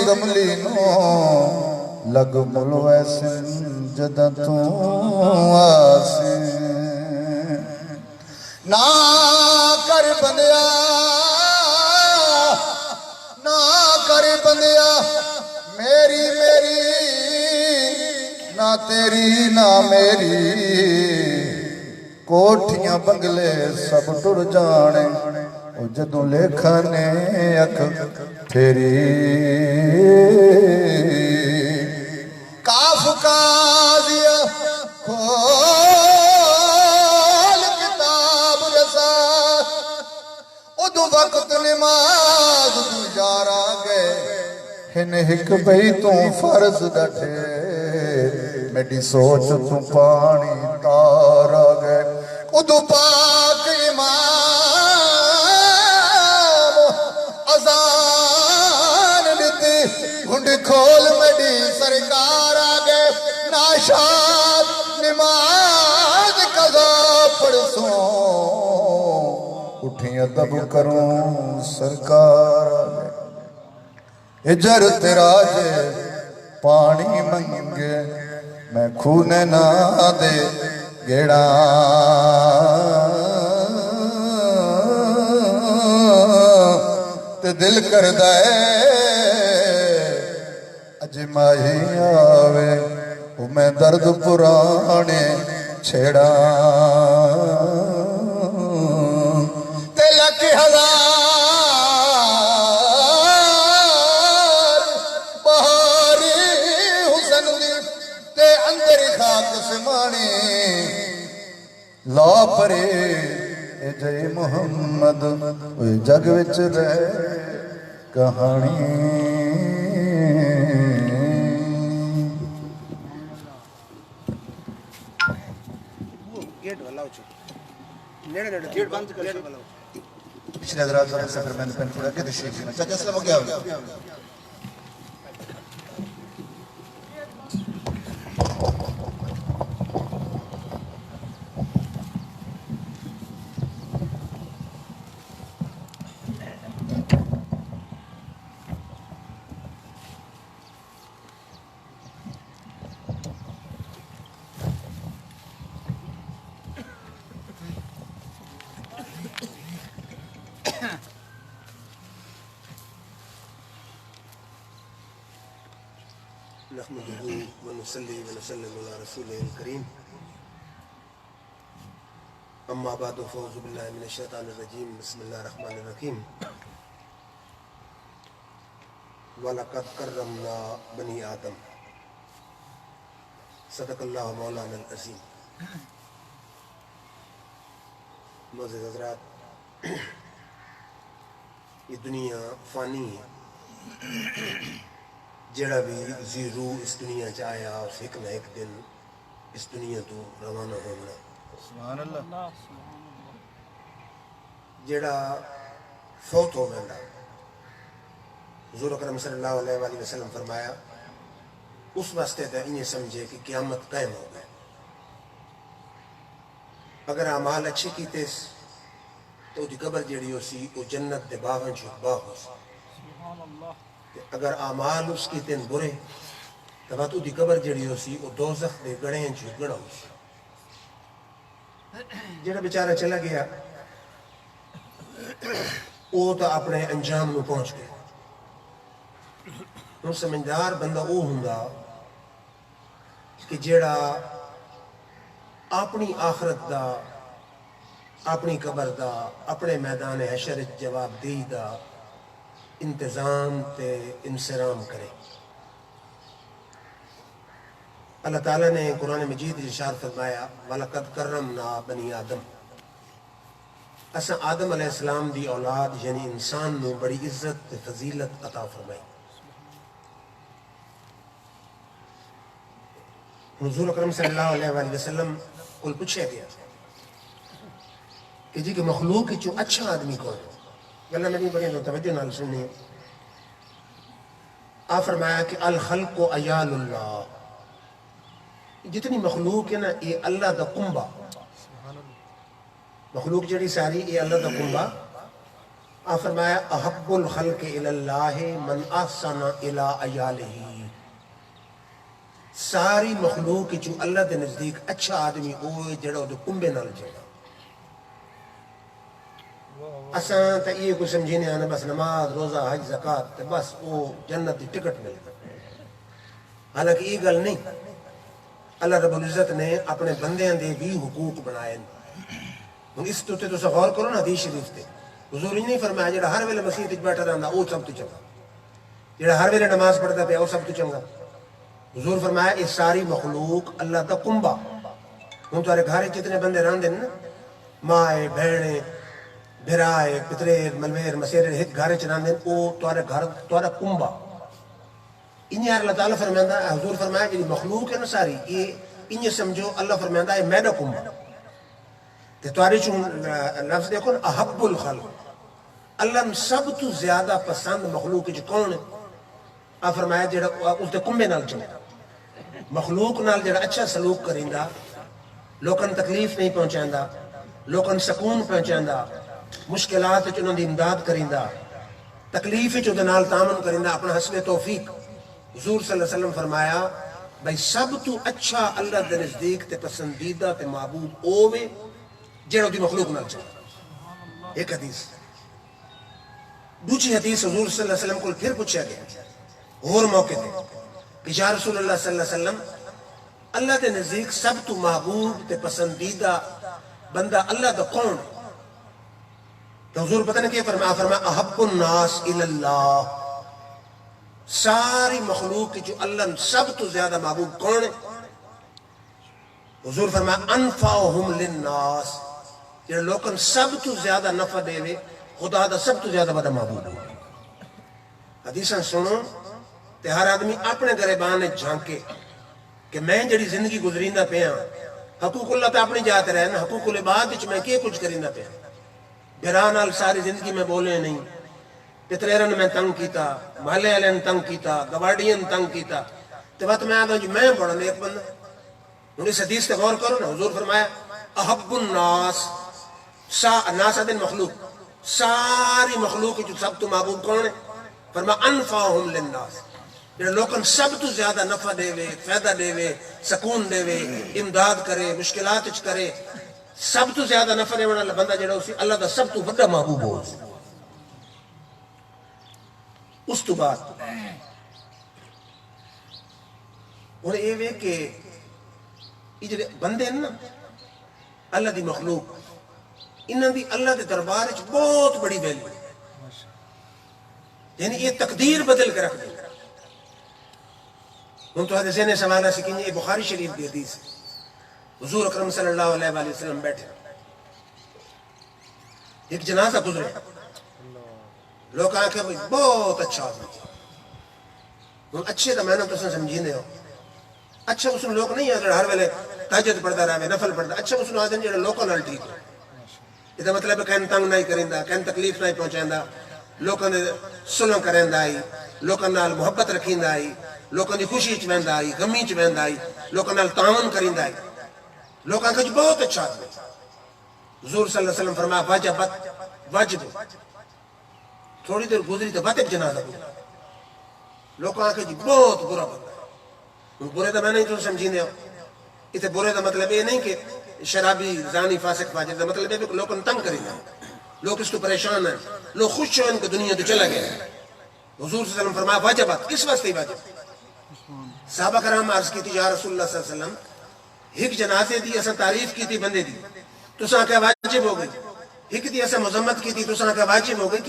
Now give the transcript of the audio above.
دملی نو لگ ملویسن جدہ تو آسین نا کر بندیا نا کر بندیا میری میری نہ تیری نہ میری کوٹھیاں بنگلے سب ٹر جانے او جدوں لکھنے اکھ پھیری کاف قاضیا کھول کتاب رسا ادو وقت نماز دو جارا گئے ہن ہک بھئی تو فرض ڈٹھے میری سوچ تو پانی تارا گئے ادو پاک امام اذان لیتی گھنڈ کھول میری سرکار آگئے ناشاد نماز قضا پڑسوں اٹھیں ادب کروں سرکار آگئے اجر تیرا جے پانی منگے میں کھونے نہ دے گیڑا تے دل کر دائے اج ماہی آوے وہ میں درد پرانے چھیڑا تے لکھ ہزار بہاری حسن دی تے اندر خاک سمانی لا پرے اے جے محمد اوے جگ وچ رہ کہانی گیٹ بلاؤ چھو نیڑے نیڑے گیٹ بند کر پچھلے حضرات صاحب سے پھر میں نے پین پڑا کے تشریف لینا چاچا اسلام ہو گیا نحمده ونصلي ونسلم على رسوله الكريم اما بعد فاعوذ بالله من الشيطان الرجيم بسم الله الرحمن الرحيم وَلَقَدْ كَرَّمْنَا بَنِي آدم صدق اللہ مولانا العظیم معزز حضرات یہ دنیا فانی ہے جڑا بھی ذی روح اس دنیا چاہیا اس ایک نہ ایک دن اس دنیا تو روانہ ہونا سبحان اللہ جڑا فوت ہو گیا حضور اکرم صلی اللہ علیہ وآلہ وسلم فرمایا اس واسطے تے انہیں سمجھے کہ قیامت قائم ہو گئے اگر اعمال اچھے کیتے تو دی قبر جڑی ہو سی وہ جنت دے باغن چھو باغ ہو سی اگر اعمال اس کی تین برے تب تو دی قبر جڑی ہو سی وہ دوزخ دے گڑے ہیں جو گڑا ہو سی جڑا بیچارہ چلا گیا وہ تو اپنے انجام نو پہنچ گیا وہ سمجھدار بندہ وہ ہونگا کہ جڑا اپنی آخرت دا اپنی قبر دا اپنے میدان حشر جواب دی دا انتظام تے انسرام کرے اللہ تعالیٰ نے قرآن مجید ارشاد فرمایا وَلَقَدْ كَرَّمْنَا بَنِي آدم اساں آدم علیہ السلام دی اولاد یعنی انسان نو بڑی عزت تے فضیلت عطا فرمائی حضور اکرم صلی اللہ علیہ وآلہ وسلم کو پوچھے گیا کہ جی کہ مخلوق جو اچھا آدمی کون ہے گلہ میں نہیں بڑی تو توجہ نال سننی آپ فرمایا کہ الخلق عیال اللہ جتنی مخلوق ہے نا یہ اللہ دا قنبہ مخلوق جڑی ساری یہ اللہ دا قنبہ آپ فرمایا احب الخلق الی اللہ من احسن الی عیالہ، ساری مخلوق جو اللہ دے نزدیک اچھا آدمی ہوئے جڑا وہ کنبے نال چلے۔ اساں تا یہ کوئی سمجھینے آنا بس نماز روزہ حج زکات بس وہ جنت دی ٹکٹ مل گئی، حالانکہ یہ گل نہیں۔ اللہ رب العزت نے اپنے بندیاں دے بھی حقوق بنائے۔ اس تو غور کرو نا حدیث شریف تے، حضور نے نہیں فرمایا جڑا ہر ویلے مسجد وچ بیٹھا رہندا وہ سب تو چنگا، جڑا ہر ویلے نماز پڑھدا پیا وہ سب تو چنگا۔ حضور فرمایا یہ ساری مخلوق اللہ دا کنبا، ہن تہاڈے گھر جتنے بندے رہندے نا، ماں بہن بھرا پترے ملویر مسیرے ایک گھر چ رہندے او تہاڈے گھر تہاڈا کنبا۔ انہیں اللہ تعالیٰ فرمائندہ ہے، حضور فرمایا جی مخلوق ہے نا ساری یہ انہیں سمجھو اللہ فرمائندہ ہے میڈا کنبا۔ تو تاری چون لفظ دیکھو نا احب الخلق، اللہ نے سب تو زیادہ پسند مخلوق جو کون ہے؟ آپ فرمایا جڑا اس دے کنبے نال چلے، مخلوق نال جڑا اچھا سلوک کریندا، لوکاں تکلیف نہیں پہنچیندا، لوکاں سکون پہنچیندا، مشکلات وچ انہاں دی امداد کریندا، تکلیف وچ اودے نال تعاون کریندا، اپنا حسب توفیق۔ حضور صلی اللہ علیہ وسلم فرمایا بھائی سب تو اچھا اللہ دے نزدیک تے پسندیدہ تے محبوب اوے جڑا دی مخلوق نال چلے۔ ایک حدیث۔ دوسری حدیث حضور صلی اللہ علیہ وسلم کو پھر پوچھا گیا اور موقع تے کہ یا رسول اللہ صلی اللہ علیہ وسلم اللہ دے نزدیک سب تو محبوب تے پسندیدہ بندہ اللہ دا کون ہے؟ تو حضور پتہ نہیں کیا فرمایا احب الناس الی اللہ، ساری مخلوق کی جو اللہ نے سب تو زیادہ محبوب کون ہے؟ حضور فرمایا انفعہم للناس، جڑے لوکاں سب تو زیادہ نفع دے وے خدا دا سب تو زیادہ بڑا محبوب ہے۔ حدیثاں سنو تے ہر آدمی اپنے گریبان جھانکے کہ میں جڑی زندگی گزریندہ پیا حقوق اللہ تے اپنی جات رہے نا، حقوق العباد وچ میں کیا کچھ کریندہ پیا؟ بھرا نال ساری زندگی میں بولے نہیں، پتریرن میں تنگ کیتا، محلے والے نے تنگ کیتا، گواڑیاں نے تنگ کیتا، تو بات میں آدھا جو میں بڑا نیک بندہ۔ انہیں اس حدیث تے غور کرو نا، حضور فرمایا احب الناس، ناس آدھن مخلوق، ساری مخلوق جو سب تو محبوب کون ہے؟ فرمایا انفعہم للناس، جڑے لوکاں سب تو زیادہ نفع دے وے، فائدہ دے وے، سکون دے وے، امداد کرے، مشکلات وچ کرے، سب تو زیادہ نفع دے والا بندہ جڑا اسی اللہ دا سب تو بڑا محبوب ہو۔ اس تو بعد اور یہ وے کہ یہ جڑے بندے ہیں نا اللہ دی مخلوق، انہاں دی اللہ دے دربار وچ بہت بڑی ویلیو، یعنی یہ تقدیر بدل کے رکھ دے۔ ہن تو حدیث نے سوال سی کہ یہ بخاری شریف دی حدیث ہے، حضور اکرم صلی اللہ علیہ وآلہ وسلم بیٹھے، ایک جنازہ گزرے، لوگ آنکھیں بھئی بہت اچھا آدمی، اچھے دا میں نے تو سمجھینے ہو، اچھا اس نے لوگ نہیں آدھر ہر ویلے تہجد پڑھتا رہے، نفل پڑھتا، اچھا اس نے آدھر جڑے لوگوں نال ٹھیک ہو، یہ مطلب ہے کہیں تنگ نہیں کریندا، کہیں تکلیف نہیں پہنچیندا، لوگوں نے صلح کریندا آئی، لوگوں نال محبت رکھیندا آئی، لوگوں دی خوشی چ ویندا آئی، غمی چ ویندا آئی، لوگوں نال تعاون کریندا آئی، لوگوں کا بہت اچھا آدمی۔ حضور صلی اللہ علیہ وسلم فرمایا واجبت واجب، تھوڑی دیر گزری تو بات ایک جنازہ گزرا، لوگوں آنکھیں جی بہت برا بندہ ہے۔ برے دا میں نہیں تو سمجھینے ہو، اتنے برے دا مطلب یہ نہیں کہ شرابی زانی فاسق فاجر، دا مطلب یہ کہ لوگوں نے تنگ کریں، لوگ اس کو پریشان ہیں، لوگ خوش ہیں ان کو دنیا تو چلا گیا۔ حضور صلی اللہ علیہ وسلم فرمایا واجبت، کس واسطے واجب؟ صحابہ کرام عرض کی تھی یا رسول اللہ صلی اللہ علیہ وسلم ایک جنازے دی اساں تعریف کی تھی بندے دی، تو ساں کہ واجب ہو گئی، ایک دی اساں مذمت کی تھی تو ساں کہ واجب ہو گئی،